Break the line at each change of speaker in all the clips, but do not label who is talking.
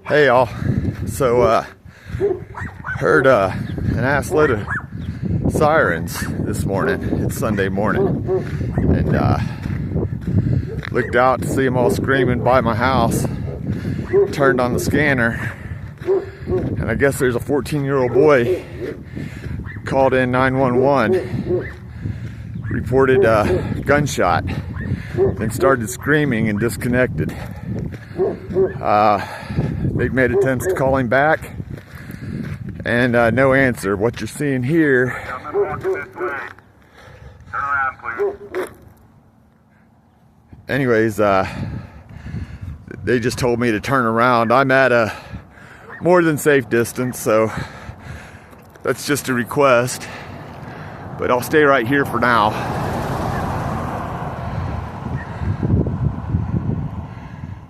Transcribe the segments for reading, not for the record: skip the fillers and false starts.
Hey y'all, so heard an ass load of sirens this morning. It's Sunday morning, and looked out to see them all screaming by my house. Turned on the scanner, and I guess there's a 14-year-old boy called in 911, reported a gunshot, then started screaming and disconnected. They've made attempts to call him back, and no answer. What you're seeing here. Anyways, they just told me to turn around. I'm at a more than safe distance, so that's just a request. But I'll stay right here for now.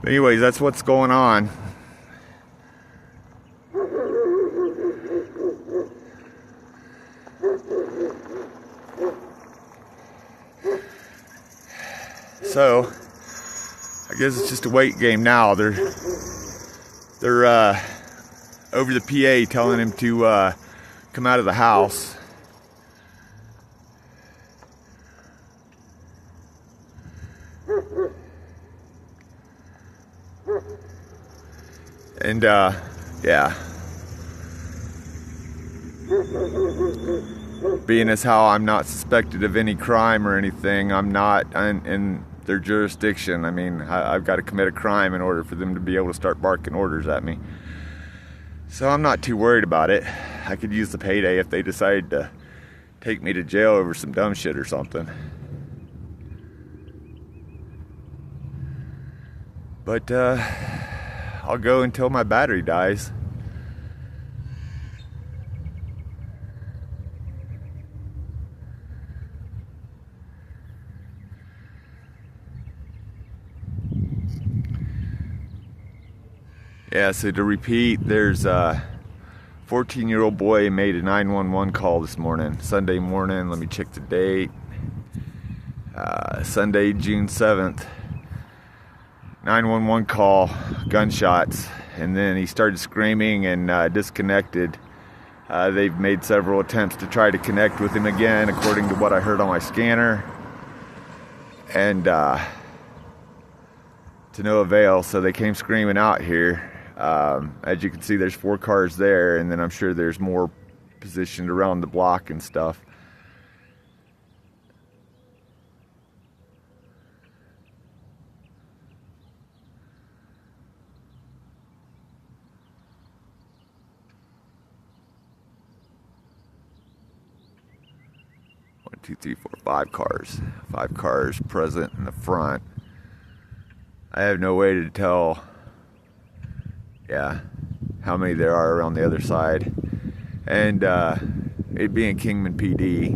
Anyways, that's what's going on. So, I guess it's just a wait game now. They're over the PA telling him to come out of the house. And yeah, being as how I'm not suspected of any crime or anything, I'm not in their jurisdiction. I mean, I've got to commit a crime in order for them to be able to start barking orders at me. So I'm not too worried about it. I could use the payday if they decide to take me to jail over some dumb shit or something. But I'll go until my battery dies. Yeah, so to repeat, there's a 14-year-old boy made a 911 call this morning, Sunday morning. Let me check the date. Sunday, June 7th. 911 call, gunshots, and then he started screaming and disconnected. They've made several attempts to try to connect with him again, according to what I heard on my scanner, and to no avail. So they came screaming out here. As you can see, there's 4 cars there, and then I'm sure there's more positioned around the block and stuff. One, two, three, four, 5 cars. 5 cars present in the front. I have no way to tell, how many there are around the other side. And it being Kingman PD,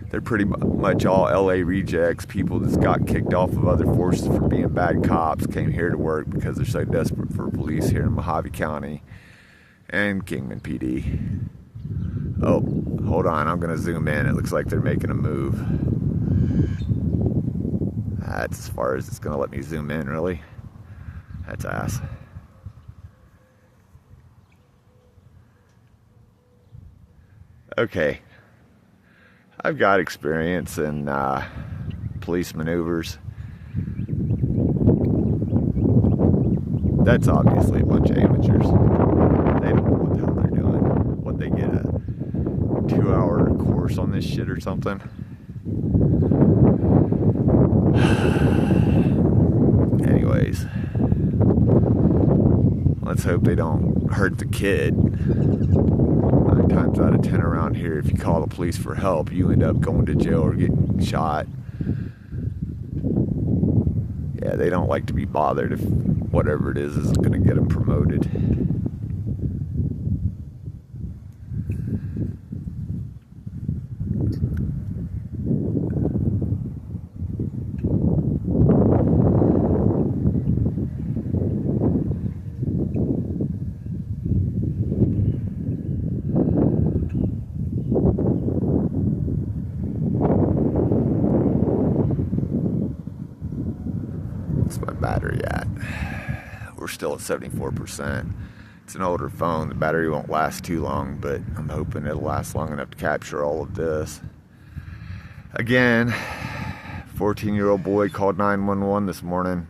they're pretty much all LA rejects, people that got kicked off of other forces for being bad cops, came here to work because they're so desperate for police here in Mojave County and Kingman PD. Oh, hold on, I'm gonna zoom in. It looks like they're making a move. That's as far as it's gonna let me zoom in, really. That's ass. Okay, I've got experience in police maneuvers. That's obviously a bunch of amateurs. They don't know what the hell they're doing. What, they get a 2-hour course on this shit or something? Anyways, let's hope they don't hurt the kid. 9 times out of 10 around here, if you call the police for help, you end up going to jail or getting shot. Yeah, they don't like to be bothered if whatever it is going to get them promoted. Where's my battery at? We're still still at 74%. It's an older phone. The battery won't last too long, but I'm hoping it'll last long enough to capture all of this. Again, 14-year-old boy called 911 this morning,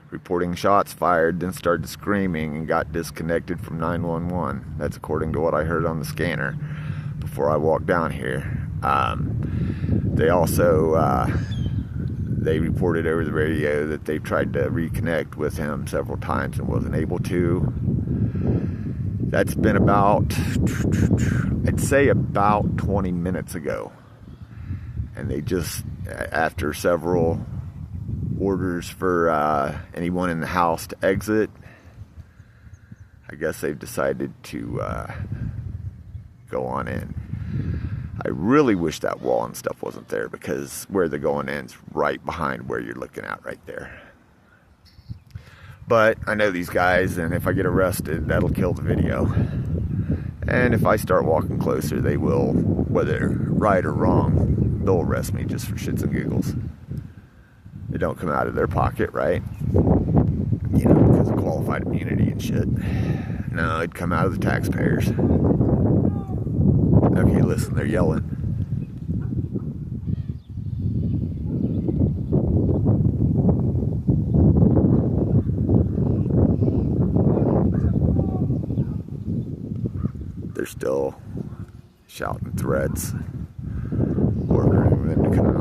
reporting shots fired, then started screaming and got disconnected from 911. That's according to what I heard on the scanner before I walked down here. They also, they reported over the radio that they've tried to reconnect with him several times and wasn't able to. That's been about, I'd say about 20 minutes ago. And they just, after several orders for anyone in the house to exit, I guess they've decided to go on in. I really wish that wall and stuff wasn't there, because where they're going in is right behind where you're looking at right there. But I know these guys, and if I get arrested, that'll kill the video. And if I start walking closer, they will, whether right or wrong, they'll arrest me just for shits and giggles. It don't come out of their pocket, right? You know, because of qualified immunity and shit. No, it'd come out of the taxpayers. Okay, listen, they're yelling. They're still shouting threats, ordering them to come out.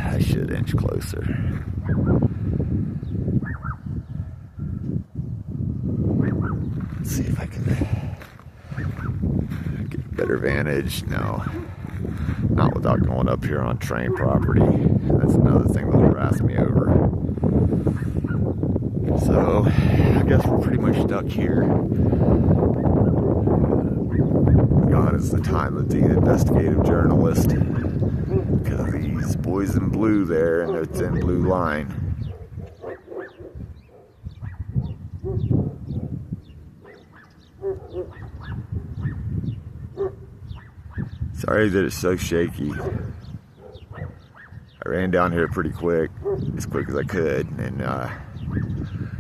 I should inch closer. Let's see if I can get a better vantage. No, not without going up here on train property. That's another thing they'll harass me over. So, I guess we're pretty much stuck here. Gone is the time of the investigative journalist, because these boys in blue there and their thin blue line. Sorry that it's so shaky. I ran down here pretty quick, as quick as I could, and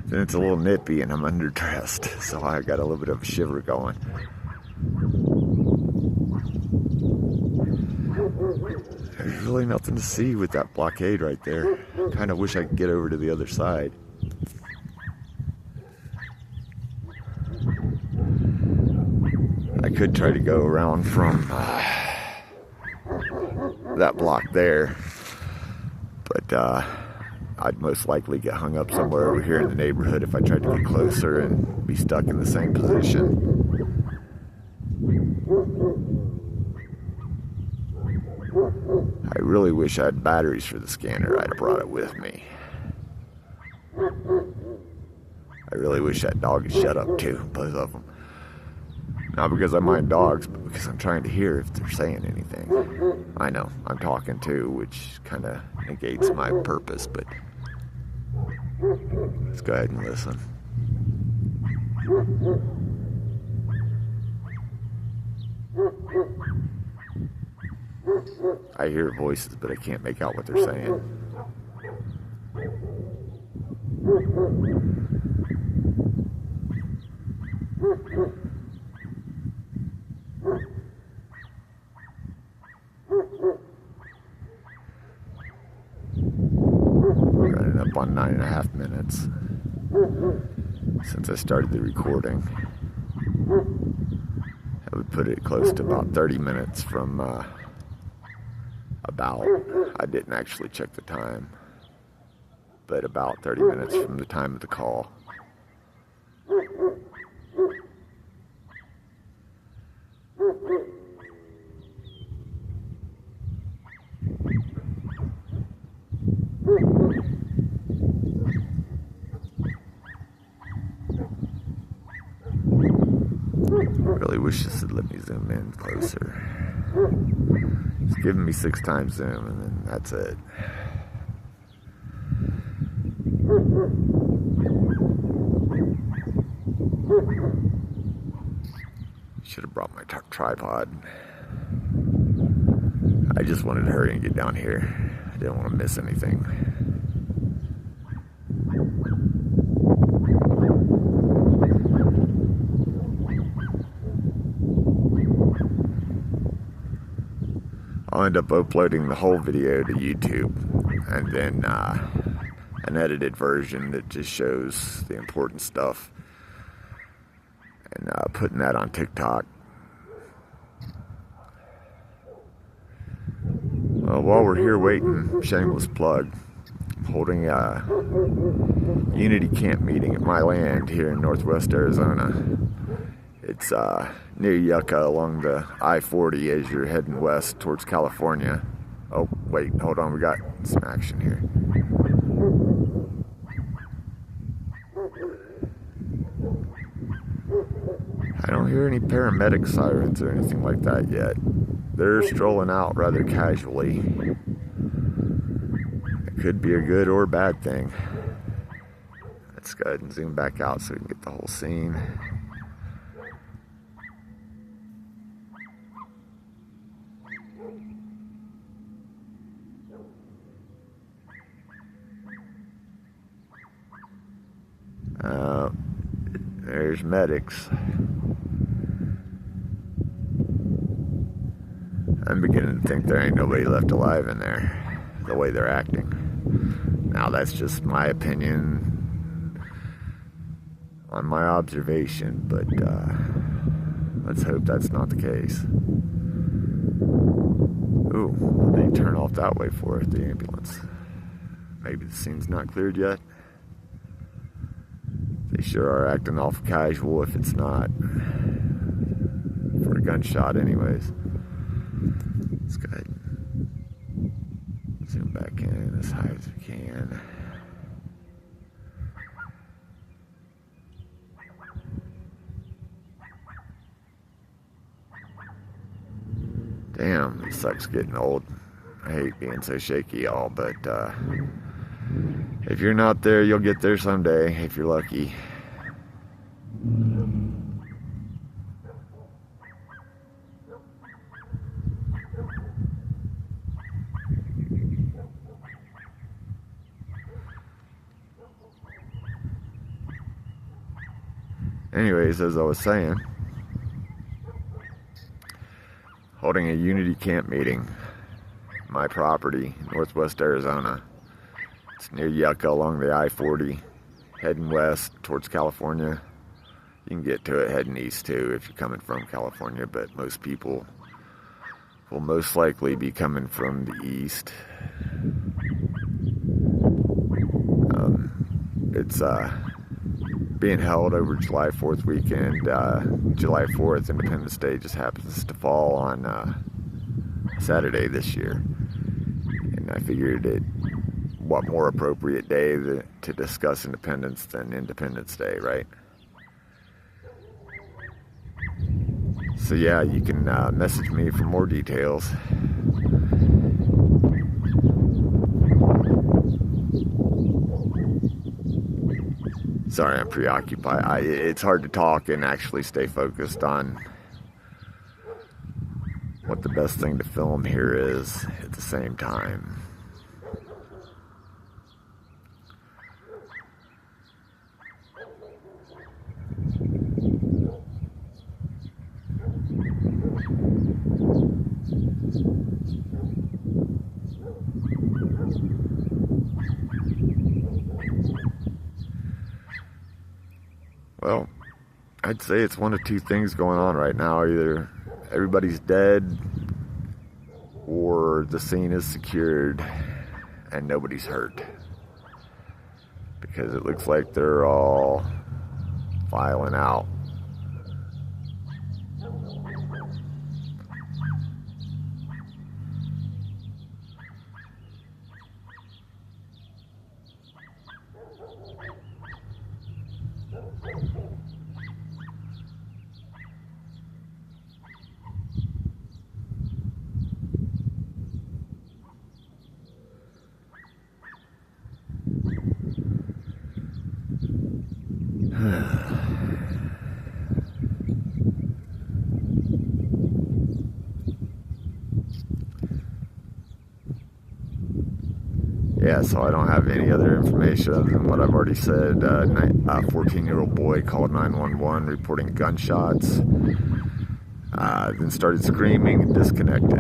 then it's a little nippy and I'm underdressed, so I got a little bit of a shiver going. There's really nothing to see with that blockade right there. Kind of wish I could get over to the other side. I could try to go around from that block there, but I'd most likely get hung up somewhere over here in the neighborhood if I tried to get closer and be stuck in the same position. I really wish I had batteries for the scanner. I'd have brought it with me. I really wish that dog had shut up too, both of them. Not because I mind dogs, but because I'm trying to hear if they're saying anything. I know, I'm talking too, which kind of negates my purpose, but let's go ahead and listen. I hear voices, but I can't make out what they're saying. Running up on 9.5 minutes since I started the recording. I would put it close to about 30 minutes from I didn't actually check the time, but about 30 minutes from the time of the call. Really wish this would let me zoom in closer. It's giving me 6 times zoom, and then that's it. Should have brought my tripod. I just wanted to hurry and get down here. I didn't want to miss anything. I'll end up uploading the whole video to YouTube, and then an edited version that just shows the important stuff, and putting that on TikTok. Well, while we're here waiting, shameless plug, I'm holding a Unity camp meeting at my land here in northwest Arizona. It's near Yucca along the I-40 as you're heading west towards California. Oh, wait, hold on, we got some action here. I don't hear any paramedic sirens or anything like that yet. They're strolling out rather casually. It could be a good or bad thing. Let's go ahead and zoom back out so we can get the whole scene. There's medics. I'm beginning to think there ain't nobody left alive in there, the way they're acting. Now that's just my opinion on my observation, but let's hope that's not the case. Ooh, what did he turn off that way for, the ambulance? Maybe the scene's not cleared yet. They sure are acting awful casual if it's not. For a gunshot anyways. Let's go ahead and zoom back in as high as we can. Damn, it sucks getting old. I hate being so shaky, y'all, but if you're not there, you'll get there someday, if you're lucky. Anyways, as I was saying, holding a Unity camp meeting, my property, northwest Arizona. It's near Yucca along the I-40, heading west towards California. You can get to it heading east too if you're coming from California, but most people will most likely be coming from the east. It's being held over July 4th weekend. July 4th, Independence Day, just happens to fall on Saturday this year. And I figured what more appropriate day to discuss independence than Independence Day, right? So yeah, you can message me for more details. Sorry, I'm preoccupied. It's hard to talk and actually stay focused on what the best thing to film here is at the same time. Well, I'd say it's one of two things going on right now. Either everybody's dead or the scene is secured and nobody's hurt. Because it looks like they're all filing out. Yeah, so I don't have any other information other than what I've already said. 14-year-old boy called 911 reporting gunshots. Then started screaming and disconnected.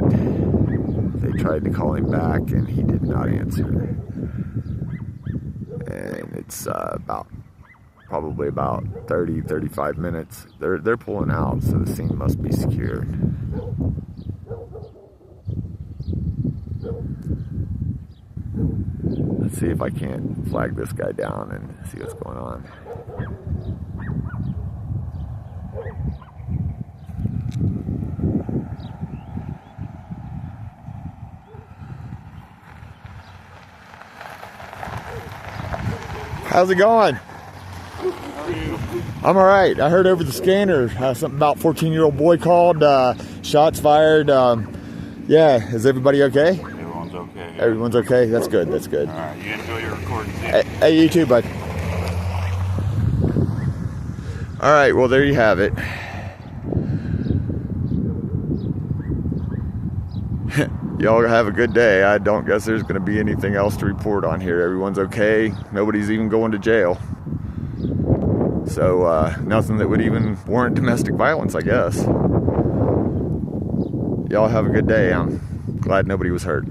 They tried to call him back and he did not answer. And it's probably about 30-35 minutes. They're pulling out, so the scene must be secured. Let's see if I can't flag this guy down and see what's going on. How's it going? I'm all right. I heard over the scanner something about 14-year-old boy called, shots fired. Yeah, is everybody okay?
Everyone's okay.
Everyone's okay? That's good, that's good.
All right, you enjoy your recording too.
Hey, you too, bud. All right, well, there you have it. Y'all have a good day. I don't guess there's going to be anything else to report on here. Everyone's okay. Nobody's even going to jail. So, nothing that would even warrant domestic violence, I guess. Y'all have a good day. I'm glad nobody was hurt.